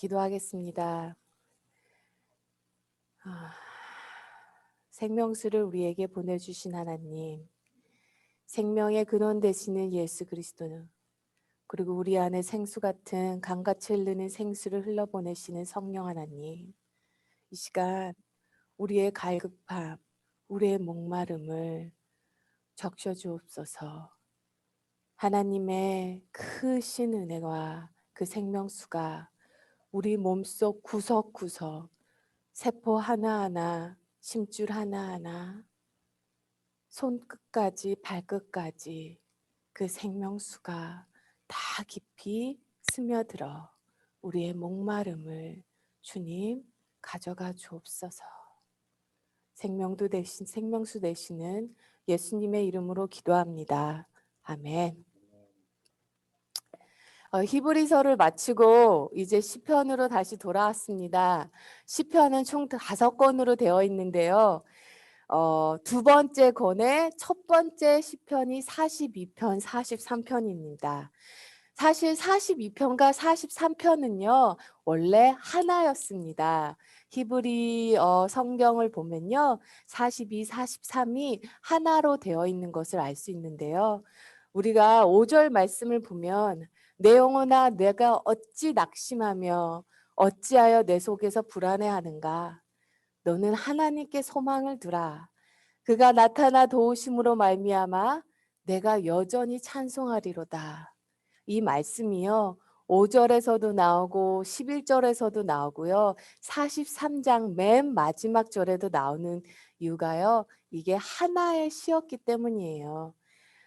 기도하겠습니다. 생명수를 우리에게 보내주신 하나님, 생명의 근원 되시는 예수 그리스도는, 그리고 우리 안에 생수 같은 강같이 흐르는 생수를 흘러보내시는 성령 하나님, 이 시간 우리의 갈급함, 우리의 목마름을 적셔주옵소서. 하나님의 크신 은혜와 그 생명수가 우리 몸속 구석구석, 세포 하나하나, 심줄 하나하나, 손끝까지 발끝까지 그 생명수가 다 깊이 스며들어 우리의 목마름을 주님 가져가 주옵소서. 생명수 되시는 예수님의 이름으로 기도합니다. 아멘. 히브리서를 마치고 이제 시편으로 다시 돌아왔습니다. 시편은 총 5권으로 되어 있는데요. 두 번째 권의 첫 번째 시편이 42편, 43편입니다. 사실 42편과 43편은요, 원래 하나였습니다. 히브리 성경을 보면요, 42, 43이 하나로 되어 있는 것을 알 수 있는데요. 우리가 5절 말씀을 보면 내 영혼아 내가 어찌 낙심하며 어찌하여 내 속에서 불안해하는가. 너는 하나님께 소망을 두라. 그가 나타나 도우심으로 말미암아 내가 여전히 찬송하리로다. 이 말씀이요. 5절에서도 나오고 11절에서도 나오고요. 43장 맨 마지막 절에도 나오는 이유가요. 이게 하나의 시였기 때문이에요.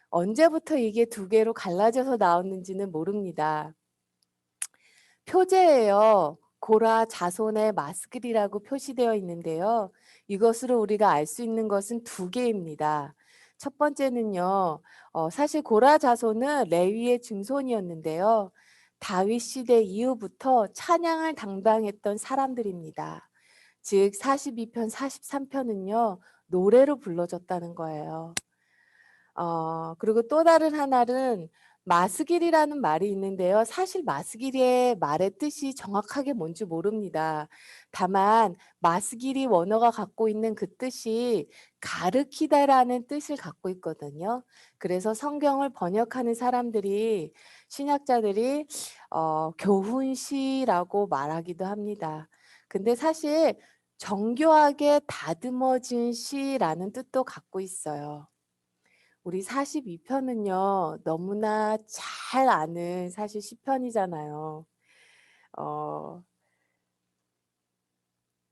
언제부터 이게 두 개로 갈라져서 나왔는지는 모릅니다. 표제예요. 고라 자손의 마스길이라고 표시되어 있는데요. 이것으로 우리가 알 수 있는 것은 두 개입니다. 첫 번째는요. 사실 고라 자손은 레위의 증손이었는데요. 다윗 시대 이후부터 찬양을 담당했던 사람들입니다. 즉 42편, 43편은요. 노래로 불러졌다는 거예요. 그리고 또 다른 하나는 마스길이라는 말이 있는데요. 사실 마스길의 말의 뜻이 정확하게 뭔지 모릅니다. 다만 마스길이 원어가 갖고 있는 그 뜻이 가르키다라는 뜻을 갖고 있거든요. 그래서 성경을 번역하는 사람들이 신학자들이 교훈시라고 말하기도 합니다. 근데 사실 정교하게 다듬어진 시라는 뜻도 갖고 있어요. 우리 42편은요, 너무나 잘 아는 사실 시편이잖아요.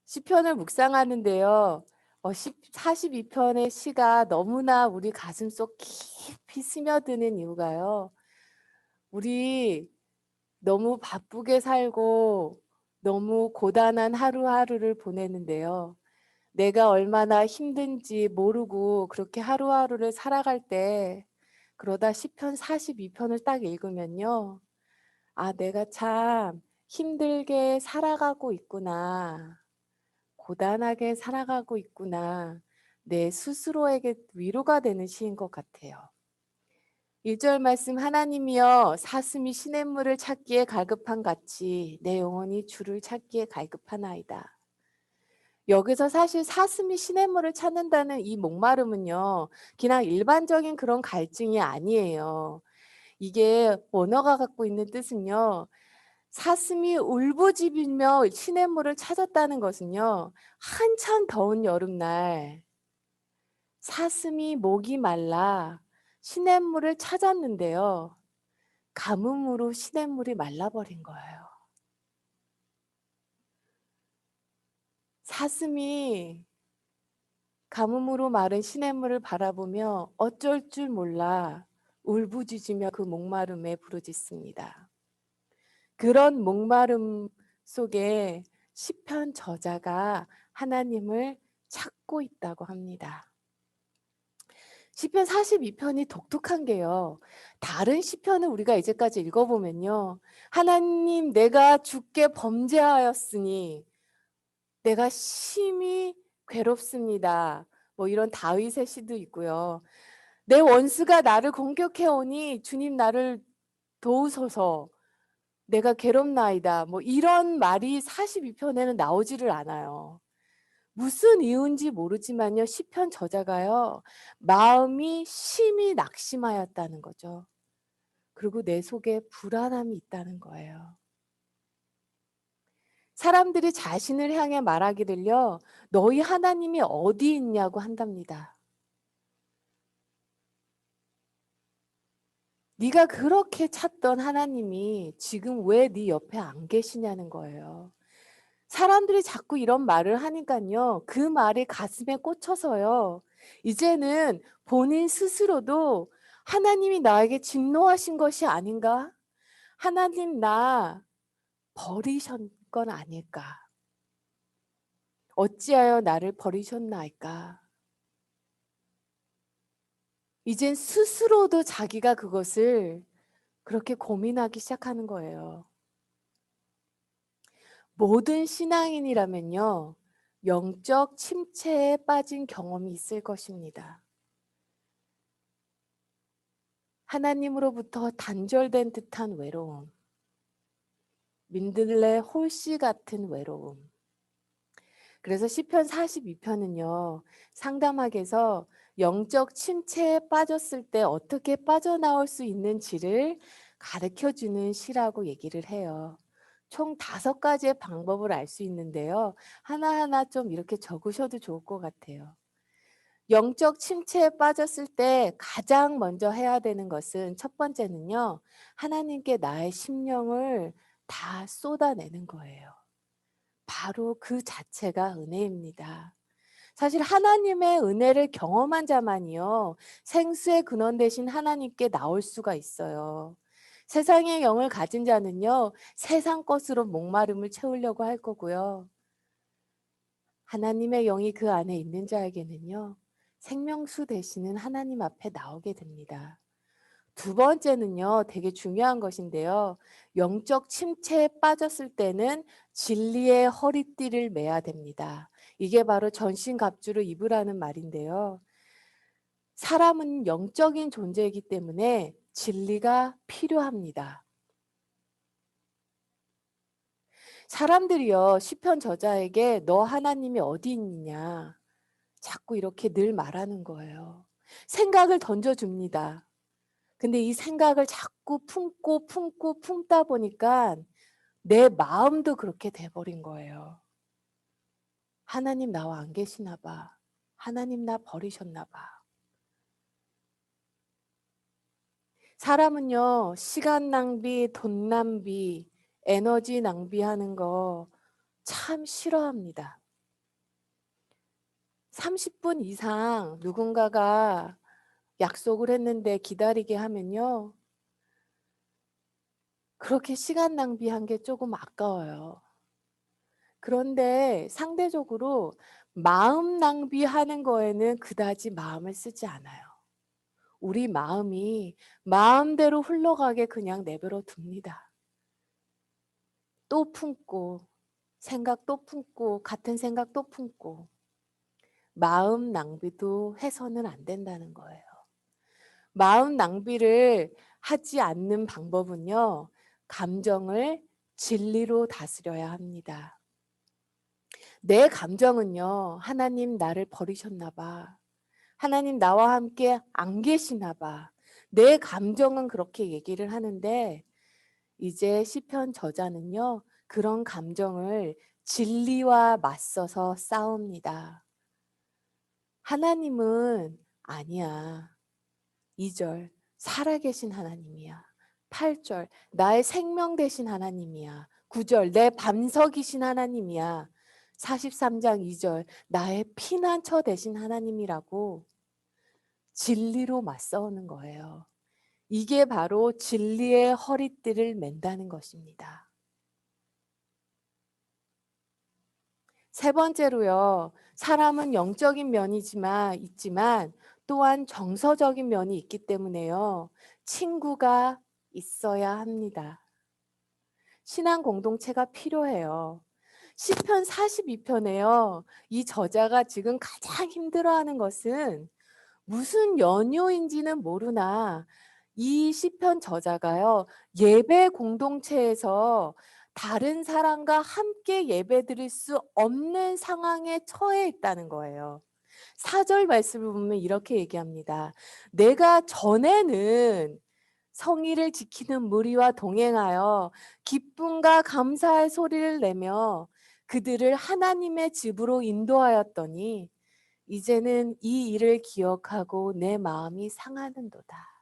시편을 묵상하는데요. 42편의 시가 너무나 우리 가슴속 깊이 스며드는 이유가요. 우리 너무 바쁘게 살고 너무 고단한 하루하루를 보내는데요. 내가 얼마나 힘든지 모르고 그렇게 하루하루를 살아갈 때 그러다 시편 42편을 딱 읽으면요. 아, 내가 참 힘들게 살아가고 있구나. 고단하게 살아가고 있구나. 내 스스로에게 위로가 되는 시인 것 같아요. 1절 말씀 하나님이여 사슴이 시냇물을 찾기에 갈급한 같이 내 영혼이 주를 찾기에 갈급하나이다. 여기서 사실 사슴이 시냇물을 찾는다는 이 목마름은요. 그냥 일반적인 그런 갈증이 아니에요. 이게 원어가 갖고 있는 뜻은요. 사슴이 울부짖으며 시냇물을 찾았다는 것은요. 한참 더운 여름날 사슴이 목이 말라 시냇물을 찾았는데요. 가뭄으로 시냇물이 말라버린 거예요. 사슴이 가뭄으로 마른 시냇물을 바라보며 어쩔 줄 몰라 울부짖으며 그 목마름에 부르짖습니다. 그런 목마름 속에 시편 저자가 하나님을 찾고 있다고 합니다. 시편 42편이 독특한 게요. 다른 시편을 우리가 이제까지 읽어보면요. 하나님 내가 주께 범죄하였으니 내가 심히 괴롭습니다. 뭐 이런 다윗의 시도 있고요. 내 원수가 나를 공격해 오니 주님 나를 도우소서. 내가 괴롭나이다. 뭐 이런 말이 42편에는 나오지를 않아요. 무슨 이유인지 모르지만요. 시편 저자가요. 마음이 심히 낙심하였다는 거죠. 그리고 내 속에 불안함이 있다는 거예요. 사람들이 자신을 향해 말하기를요. 너희 하나님이 어디 있냐고 한답니다. 네가 그렇게 찾던 하나님이 지금 왜 네 옆에 안 계시냐는 거예요. 사람들이 자꾸 이런 말을 하니깐요. 그 말이 가슴에 꽂혀서요. 이제는 본인 스스로도 하나님이 나에게 진노하신 것이 아닌가? 하나님 나 버리신 건 아닐까? 어찌하여 나를 버리셨나이까? 이젠 스스로도 자기가 그것을 그렇게 고민하기 시작하는 거예요. 모든 신앙인이라면요. 영적 침체에 빠진 경험이 있을 것입니다. 하나님으로부터 단절된 듯한 외로움, 민들레 홀씨 같은 외로움. 그래서 시편 42편은요. 상담학에서 영적 침체에 빠졌을 때 어떻게 빠져나올 수 있는지를 가르쳐주는 시라고 얘기를 해요. 총 5가지의 방법을 알 수 있는데요. 하나하나 좀 이렇게 적으셔도 좋을 것 같아요. 영적 침체에 빠졌을 때 가장 먼저 해야 되는 것은 첫 번째는요. 하나님께 나의 심령을 다 쏟아내는 거예요. 바로 그 자체가 은혜입니다. 사실 하나님의 은혜를 경험한 자만이요. 생수의 근원 되신 하나님께 나올 수가 있어요. 세상의 영을 가진 자는요. 세상 것으로 목마름을 채우려고 할 거고요. 하나님의 영이 그 안에 있는 자에게는요. 생명수 되시는 하나님 앞에 나오게 됩니다. 두 번째는요. 되게 중요한 것인데요. 영적 침체에 빠졌을 때는 진리의 허리띠를 매야 됩니다. 이게 바로 전신갑주를 입으라는 말인데요. 사람은 영적인 존재이기 때문에 진리가 필요합니다. 사람들이요. 시편 저자에게 너 하나님이 어디 있느냐 자꾸 이렇게 늘 말하는 거예요. 생각을 던져줍니다. 근데 이 생각을 자꾸 품고 품다 보니까 내 마음도 그렇게 돼버린 거예요. 하나님 나와 안 계시나 봐. 하나님 나 버리셨나 봐. 사람은요, 시간 낭비, 돈 낭비, 에너지 낭비하는 거 참 싫어합니다. 30분 이상 누군가가 약속을 했는데 기다리게 하면요. 그렇게 시간 낭비한 게 조금 아까워요. 그런데 상대적으로 마음 낭비하는 거에는 그다지 마음을 쓰지 않아요. 우리 마음이 마음대로 흘러가게 그냥 내버려 둡니다. 또 품고 생각 또 품고 같은 생각 또 품고 마음 낭비도 해서는 안 된다는 거예요. 마음 낭비를 하지 않는 방법은요. 감정을 진리로 다스려야 합니다. 내 감정은요. 하나님 나를 버리셨나 봐. 하나님 나와 함께 안 계시나 봐. 내 감정은 그렇게 얘기를 하는데 이제 시편 저자는요. 그런 감정을 진리와 맞서서 싸웁니다. 하나님은 아니야. 2절 살아계신 하나님이야. 8절 나의 생명 되신 하나님이야. 9절 내 반석이신 하나님이야. 43장 2절 나의 피난처 되신 하나님이라고 진리로 맞서는 거예요. 이게 바로 진리의 허리띠를 맨다는 것입니다. 세 번째로요. 사람은 영적인 면이 있지만 또한 정서적인 면이 있기 때문에요. 친구가 있어야 합니다. 신앙 공동체가 필요해요. 시편 42편에요. 이 저자가 지금 가장 힘들어하는 것은 무슨 연유인지는 모르나 이 시편 저자가요, 예배 공동체에서 다른 사람과 함께 예배드릴 수 없는 상황에 처해 있다는 거예요. 4절 말씀을 보면 이렇게 얘기합니다. 내가 전에는 성의를 지키는 무리와 동행하여 기쁨과 감사의 소리를 내며 그들을 하나님의 집으로 인도하였더니 이제는 이 일을 기억하고 내 마음이 상하는도다.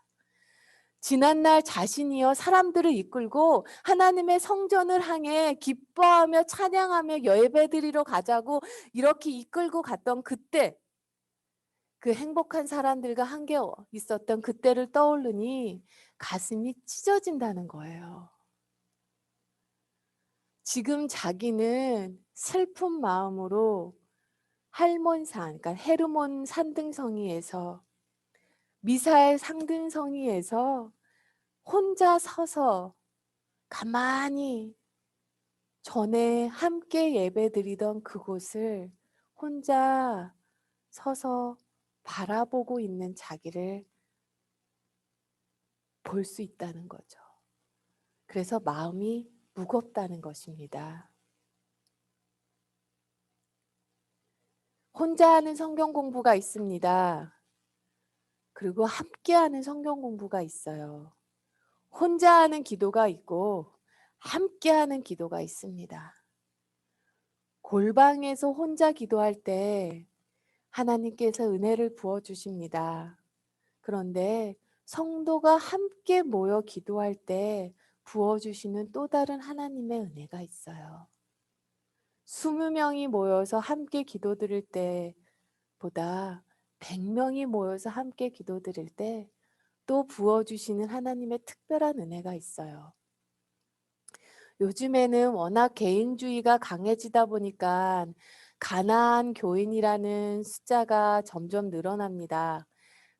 지난날 자신이여 사람들을 이끌고 하나님의 성전을 향해 기뻐하며 찬양하며 예배드리러 가자고 이렇게 이끌고 갔던 그때, 그 행복한 사람들과 함께 있었던 그때를 떠오르니 가슴이 찢어진다는 거예요. 지금 자기는 슬픈 마음으로 할몬산, 그러니까 헤르몬 산등성이에서, 미사엘 상등성이에서 혼자 서서 가만히 전에 함께 예배드리던 그곳을 혼자 서서 바라보고 있는 자기를 볼 수 있다는 거죠. 그래서 마음이 무겁다는 것입니다. 혼자 하는 성경 공부가 있습니다. 그리고 함께 하는 성경 공부가 있어요. 혼자 하는 기도가 있고 함께 하는 기도가 있습니다. 골방에서 혼자 기도할 때 하나님께서 은혜를 부어 주십니다. 그런데 성도가 함께 모여 기도할 때 부어주시는 또 다른 하나님의 은혜가 있어요. 20명이 모여서 함께 기도드릴 때보다 100명이 모여서 함께 기도드릴 때 또 부어주시는 하나님의 특별한 은혜가 있어요. 요즘에는 워낙 개인주의가 강해지다 보니까 가나안 교인이라는 숫자가 점점 늘어납니다.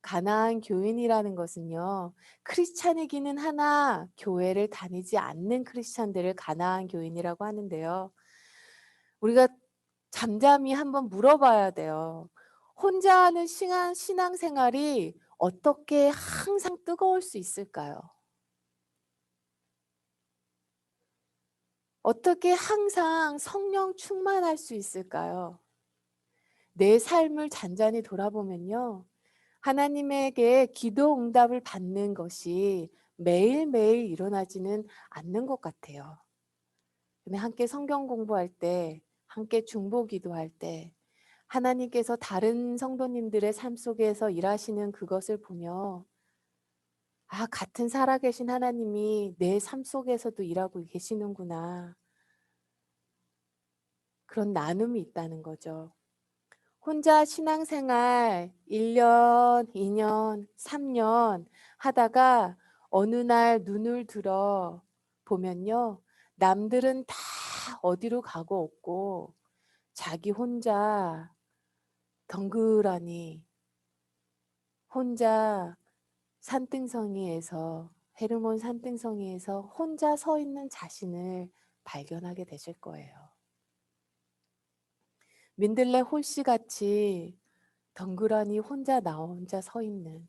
가나안 교인이라는 것은요, 크리스찬이기는 하나 교회를 다니지 않는 크리스찬들을 가나안 교인이라고 하는데요. 우리가 잠잠히 한번 물어봐야 돼요. 혼자 하는 신앙생활이 어떻게 항상 뜨거울 수 있을까요? 어떻게 항상 성령 충만할 수 있을까요? 내 삶을 잔잔히 돌아보면요, 하나님에게 기도 응답을 받는 것이 매일매일 일어나지는 않는 것 같아요. 근데 함께 성경 공부할 때, 함께 중보 기도할 때, 하나님께서 다른 성도님들의 삶 속에서 일하시는 그것을 보며, 아, 같은 살아계신 하나님이 내 삶 속에서도 일하고 계시는구나. 그런 나눔이 있다는 거죠. 혼자 신앙생활 1년, 2년, 3년 하다가 어느 날 눈을 들어 보면요, 남들은 다 어디로 가고 없고 자기 혼자 덩그러니 혼자 산등성이에서, 헤르몬 산등성이에서 혼자 서 있는 자신을 발견하게 되실 거예요. 민들레 홀씨같이 덩그러니 혼자 나 혼자 서 있는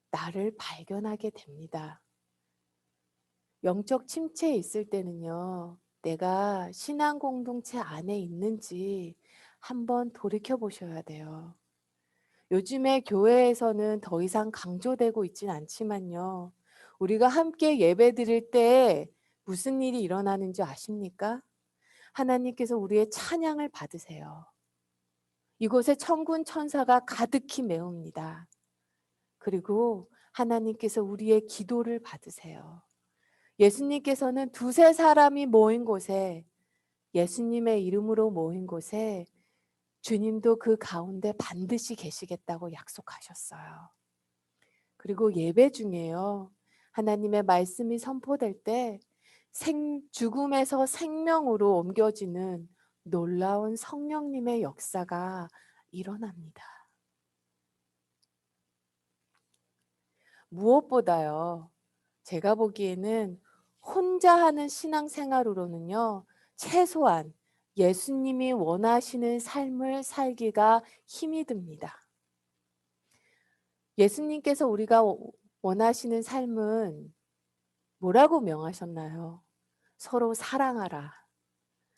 나를 발견하게 됩니다. 영적 침체에 있을 때는요, 내가 신앙 공동체 안에 있는지 한번 돌이켜 보셔야 돼요. 요즘에 교회에서는 더 이상 강조되고 있진 않지만요, 우리가 함께 예배 드릴 때 무슨 일이 일어나는지 아십니까? 하나님께서 우리의 찬양을 받으세요. 이곳에 천군 천사가 가득히 메웁니다. 그리고 하나님께서 우리의 기도를 받으세요. 예수님께서는 두세 사람이 모인 곳에, 예수님의 이름으로 모인 곳에 주님도 그 가운데 반드시 계시겠다고 약속하셨어요. 그리고 예배 중에요, 하나님의 말씀이 선포될 때 죽음에서 생명으로 옮겨지는 놀라운 성령님의 역사가 일어납니다. 무엇보다요, 제가 보기에는 혼자 하는 신앙생활으로는요, 최소한 예수님이 원하시는 삶을 살기가 힘이 듭니다. 예수님께서 우리가 원하시는 삶은 뭐라고 명하셨나요? 서로 사랑하라.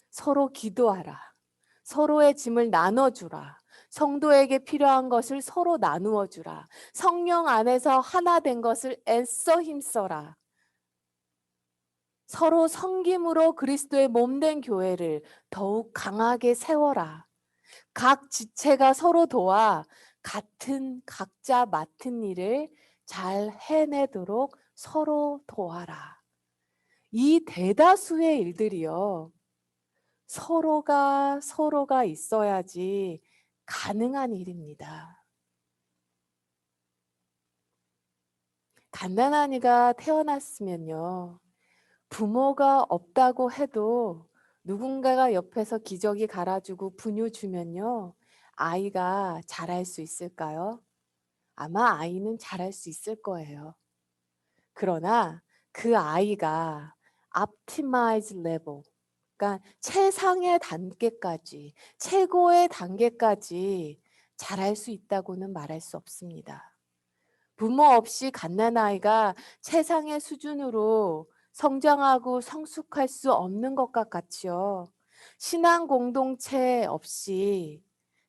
서로 기도하라. 서로의 짐을 나눠주라. 성도에게 필요한 것을 서로 나누어 주라. 성령 안에서 하나 된 것을 애써 힘써라. 서로 섬김으로 그리스도의 몸된 교회를 더욱 강하게 세워라. 각 지체가 서로 도와 같은 각자 맡은 일을 잘 해내도록 서로 도와라. 이 대다수의 일들이요. 서로가 있어야지 가능한 일입니다. 갓난아이가 태어났으면요. 부모가 없다고 해도 누군가가 옆에서 기저귀 갈아주고 분유 주면요. 아이가 잘할 수 있을까요? 아마 아이는 잘할 수 있을 거예요. 그러나 그 아이가 optimize level, 그러니까 최상의 단계까지, 최고의 단계까지 잘할 수 있다고는 말할 수 없습니다. 부모 없이 갓난아이가 최상의 수준으로 성장하고 성숙할 수 없는 것과 같이요. 신앙 공동체 없이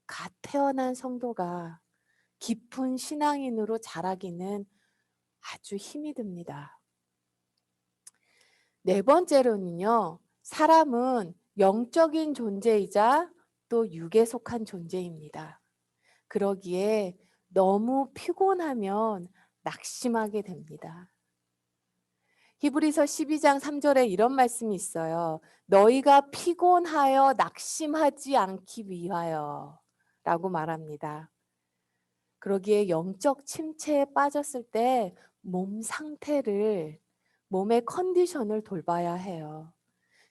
갓 태어난 성도가 깊은 신앙인으로 자라기는 아주 힘이 듭니다. 네 번째로는요. 사람은 영적인 존재이자 또 육에 속한 존재입니다. 그러기에 너무 피곤하면 낙심하게 됩니다. 히브리서 12장 3절에 이런 말씀이 있어요. 너희가 피곤하여 낙심하지 않기 위하여 라고 말합니다. 그러기에 영적 침체에 빠졌을 때 몸 상태를, 몸의 컨디션을 돌봐야 해요.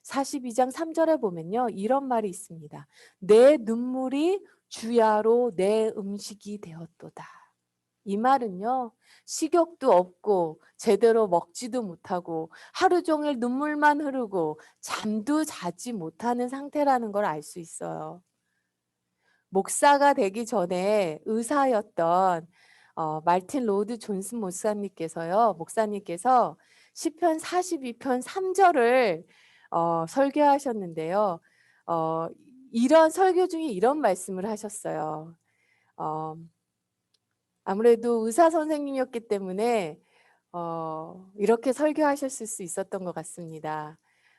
42장 3절에 보면요. 이런 말이 있습니다. 내 눈물이 주야로 내 음식이 되었도다. 이 말은요. 식욕도 없고 제대로 먹지도 못하고 하루 종일 눈물만 흐르고 잠도 자지 못하는 상태라는 걸 알 수 있어요. 목사가 되기 전에 의사였던 말틴 로드 존슨 목사님께서 시편 42편 3절을 설교하셨는데요. 이런 설교 중에 이런 말씀을 하셨어요. 아무래도 의사 선생님이었기 때문에 이렇게 설교하셨을 수 있었던 것 같습니다.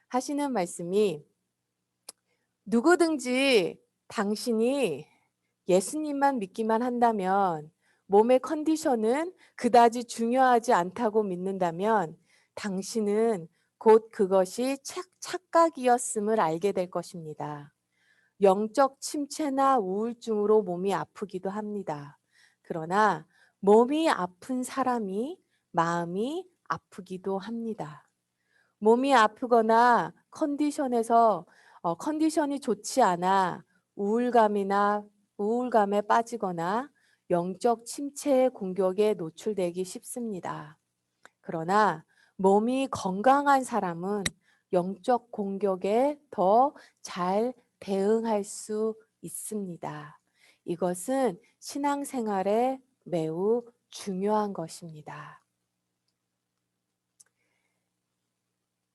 하시는 말씀이 누구든지 당신이 예수님만 믿기만 한다면 몸의 컨디션은 그다지 중요하지 않다고 믿는다면 당신은 곧 그것이 착각이었음을 알게 될 것입니다. 영적 침체나 우울증으로 몸이 아프기도 합니다. 그러나 몸이 아픈 사람이 마음이 아프기도 합니다. 몸이 아프거나 컨디션이 좋지 않아 우울감에 빠지거나 영적 침체의 공격에 노출되기 쉽습니다. 그러나 몸이 건강한 사람은 영적 공격에 더 잘 대응할 수 있습니다. 이것은 신앙생활에 매우 중요한 것입니다.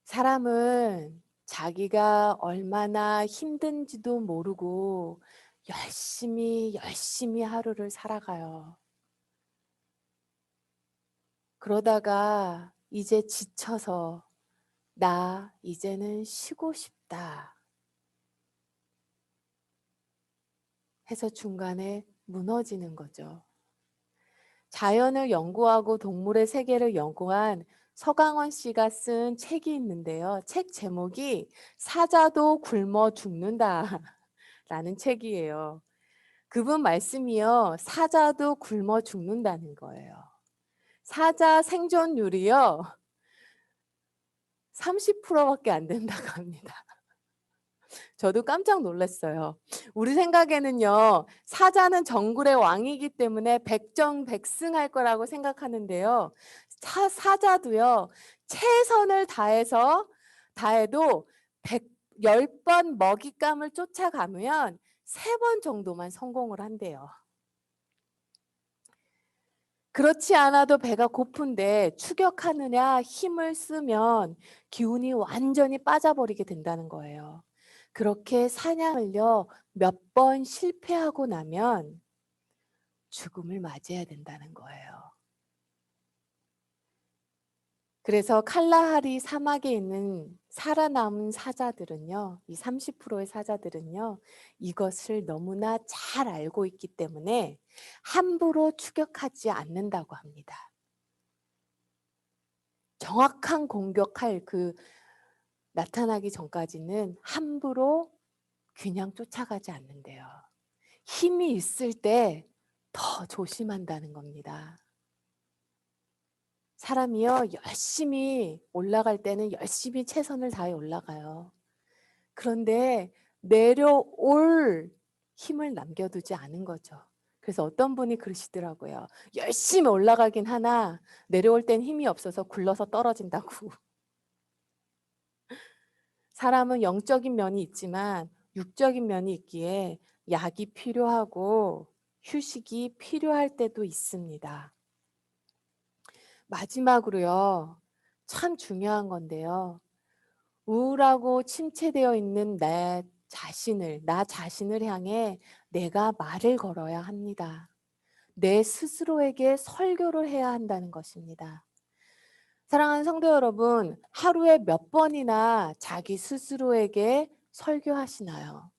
사람은 자기가 얼마나 힘든지도 모르고 열심히 하루를 살아가요. 그러다가 이제 지쳐서 나 이제는 쉬고 싶다 해서 중간에 무너지는 거죠. 자연을 연구하고 동물의 세계를 연구한 서강원 씨가 쓴 책이 있는데요. 책 제목이 사자도 굶어 죽는다라는 책이에요. 그분 말씀이요. 사자도 굶어 죽는다는 거예요. 사자 생존율이요. 30%밖에 안 된다고 합니다. 저도 깜짝 놀랐어요. 우리 생각에는요. 사자는 정글의 왕이기 때문에 백전백승할 거라고 생각하는데요. 사자도요. 최선을 다해도 10번 먹잇감을 쫓아가면 3번 정도만 성공을 한대요. 그렇지 않아도 배가 고픈데 추격하느냐 힘을 쓰면 기운이 완전히 빠져버리게 된다는 거예요. 그렇게 사냥을요, 몇 번 실패하고 나면 죽음을 맞이해야 된다는 거예요. 그래서 칼라하리 사막에 있는 살아남은 사자들은요, 이 30%의 사자들은요, 이것을 너무나 잘 알고 있기 때문에 함부로 추격하지 않는다고 합니다. 정확한 공격할 나타나기 전까지는 함부로 그냥 쫓아가지 않는데요. 힘이 있을 때 더 조심한다는 겁니다. 사람이요, 열심히 올라갈 때는 열심히 최선을 다해 올라가요. 그런데 내려올 힘을 남겨두지 않은 거죠. 그래서 어떤 분이 그러시더라고요. 열심히 올라가긴 하나 내려올 땐 힘이 없어서 굴러서 떨어진다고. 사람은 영적인 면이 있지만 육적인 면이 있기에 약이 필요하고 휴식이 필요할 때도 있습니다. 마지막으로요. 참 중요한 건데요. 우울하고 침체되어 있는 나 자신을 향해 내가 말을 걸어야 합니다. 내 스스로에게 설교를 해야 한다는 것입니다. 사랑하는 성도 여러분, 하루에 몇 번이나 자기 스스로에게 설교하시나요?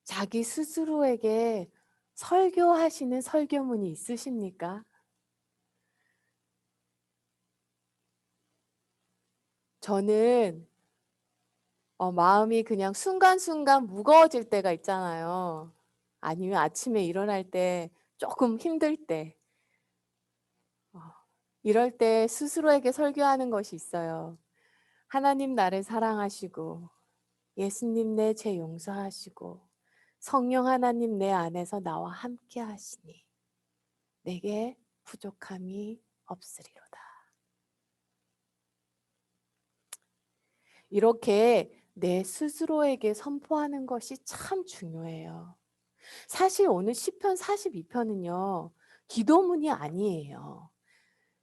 자기 스스로에게 설교하시는 설교문이 있으십니까? 저는 마음이 그냥 순간순간 무거워질 때가 있잖아요. 아니면 아침에 일어날 때 조금 힘들 때, 어, 이럴 때 스스로에게 설교하는 것이 있어요. 하나님 나를 사랑하시고 예수님 내 죄 용서하시고 성령 하나님 내 안에서 나와 함께 하시니 내게 부족함이 없으리로다. 이렇게 내 스스로에게 선포하는 것이 참 중요해요. 사실 오늘 시편 42편은요. 기도문이 아니에요.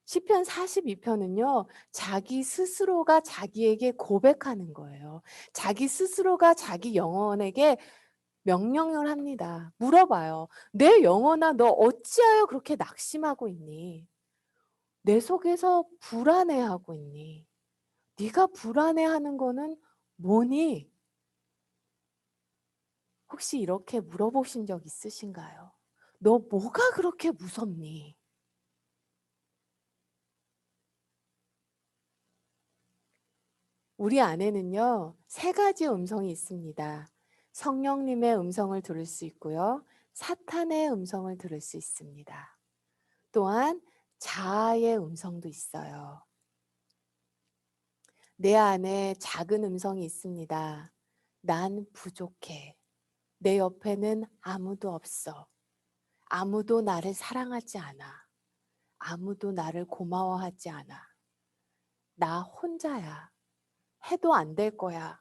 시편 42편은요. 자기 스스로가 자기에게 고백하는 거예요. 자기 스스로가 자기 영혼에게 명령을 합니다. 물어봐요. 내 영혼아 너 어찌하여 그렇게 낙심하고 있니? 내 속에서 불안해하고 있니? 네가 불안해하는 거는 뭐니? 혹시 이렇게 물어보신 적 있으신가요? 너 뭐가 그렇게 무섭니? 우리 안에는요, 세 가지 음성이 있습니다. 성령님의 음성을 들을 수 있고요, 사탄의 음성을 들을 수 있습니다. 또한 자아의 음성도 있어요. 내 안에 작은 음성이 있습니다. 난 부족해. 내 옆에는 아무도 없어. 아무도 나를 사랑하지 않아. 아무도 나를 고마워하지 않아. 나 혼자야. 해도 안 될 거야.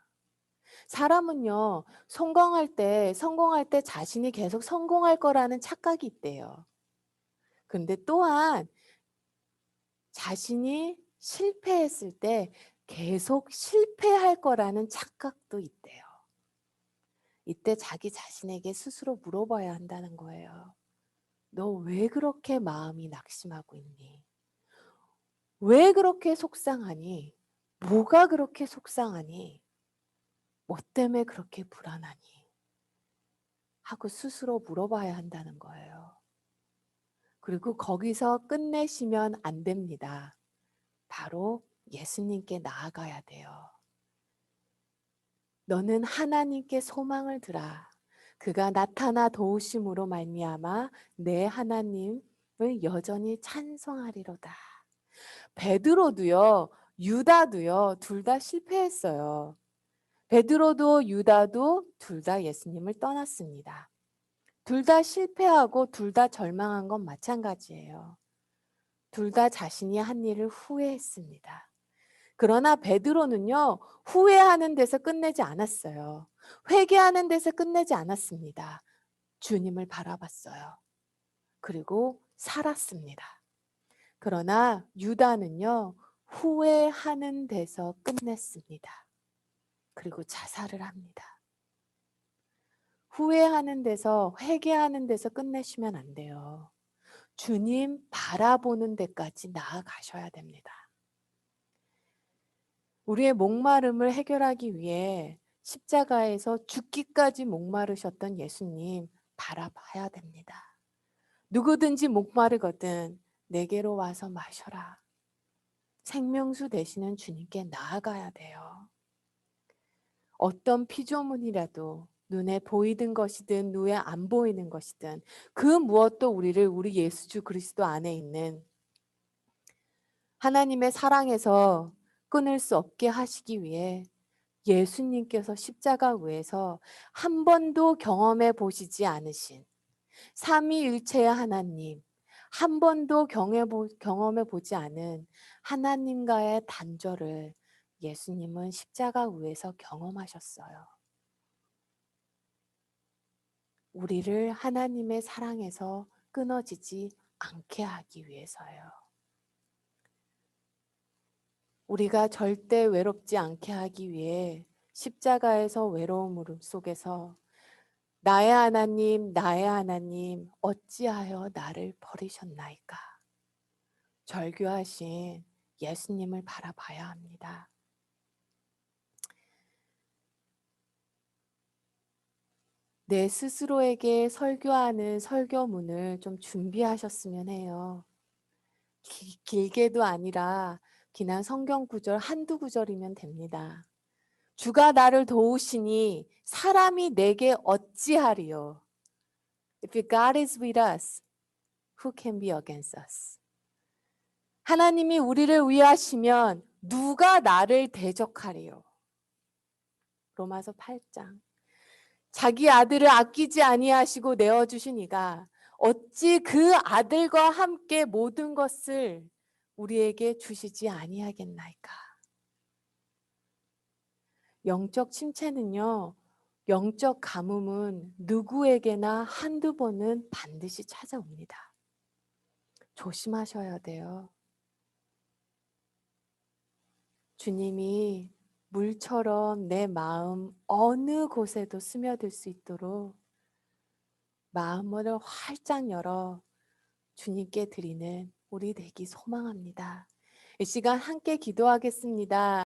사람은요, 성공할 때 자신이 계속 성공할 거라는 착각이 있대요. 근데 또한 자신이 실패했을 때 계속 실패할 거라는 착각도 있대요. 이때 자기 자신에게 스스로 물어봐야 한다는 거예요. 너 왜 그렇게 마음이 낙심하고 있니? 왜 그렇게 속상하니? 뭐가 그렇게 속상하니? 뭐 때문에 그렇게 불안하니? 하고 스스로 물어봐야 한다는 거예요. 그리고 거기서 끝내시면 안 됩니다. 바로 예수님께 나아가야 돼요. 너는 하나님께 소망을 두라. 그가 나타나 도우심으로 말미암아 내 하나님을 여전히 찬송하리로다. 베드로도요, 유다도요, 둘 다 실패했어요. 베드로도 유다도 둘 다 예수님을 떠났습니다. 둘 다 실패하고 둘 다 절망한 건 마찬가지예요. 둘 다 자신이 한 일을 후회했습니다. 그러나 베드로는요, 후회하는 데서 끝내지 않았어요. 회개하는 데서 끝내지 않았습니다. 주님을 바라봤어요. 그리고 살았습니다. 그러나 유다는요, 후회하는 데서 끝냈습니다. 그리고 자살을 합니다. 후회하는 데서, 회개하는 데서 끝내시면 안 돼요. 주님 바라보는 데까지 나아가셔야 됩니다. 우리의 목마름을 해결하기 위해 십자가에서 죽기까지 목마르셨던 예수님 바라봐야 됩니다. 누구든지 목마르거든 내게로 와서 마셔라. 생명수 되시는 주님께 나아가야 돼요. 어떤 피조물이라도 눈에 보이는 것이든 눈에 안 보이는 것이든 그 무엇도 우리를 우리 예수 그리스도 안에 있는 하나님의 사랑에서 끊을 수 없게 하시기 위해 예수님께서 십자가 위에서 한 번도 경험해 보시지 않으신 삼위일체의 하나님, 한 번도 경험해 보지 않은 하나님과의 단절을 예수님은 십자가 위에서 경험하셨어요. 우리를 하나님의 사랑에서 끊어지지 않게 하기 위해서요. 우리가 절대 외롭지 않게 하기 위해 십자가에서 외로움 속에서 나의 하나님, 어찌하여 나를 버리셨나이까? 절규하신 예수님을 바라봐야 합니다. 내 스스로에게 설교하는 설교문을 좀 준비하셨으면 해요. 길게도 아니라 그냥 성경 구절 한두 구절이면 됩니다. 주가 나를 도우시니 사람이 내게 어찌하리요? If God is with us, who can be against us? 하나님이 우리를 위하시면 누가 나를 대적하리요? 로마서 8장. 자기 아들을 아끼지 아니하시고 내어주신 이가 어찌 그 아들과 함께 모든 것을 우리에게 주시지 아니하겠나이까? 영적 침체는요, 영적 가뭄은 누구에게나 한두 번은 반드시 찾아옵니다. 조심하셔야 돼요. 주님이 물처럼 내 마음 어느 곳에도 스며들 수 있도록 마음을 활짝 열어 주님께 드리는 우리 되기 소망합니다. 이 시간 함께 기도하겠습니다.